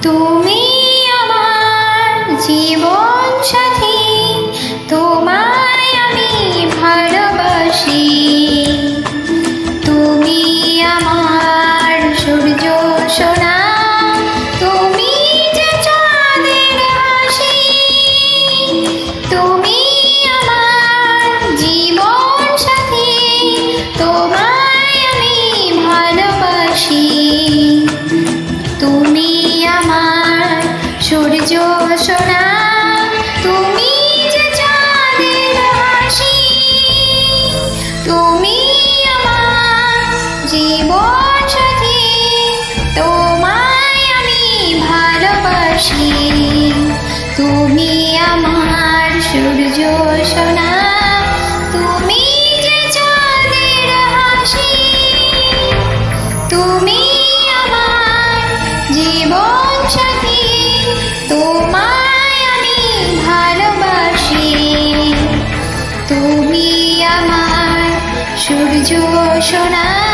তুমি আমার জীবন সাথী, তোমায় আমি ভালোবাসি। তুমি আমার সূর্য সোনা, তুমি যে চাঁদের হাসি। তুমি আমার জীবন সাথী, তোমায় আমি ভালোবাসি। তুমি আমার সূর্য সোনা, তুমি যে চাঁদের হাসি। তুমি আমার জীবন সাথী, তোমায় আমি ভালোবাসি। তুমি আমার সূর্য সোনা, তুমি যে চাঁদের হাসি। তুমি আমার জীবন সাথী, তোমায় আমি ভালোবাসি। তুমি আমার সূর্য সোনা।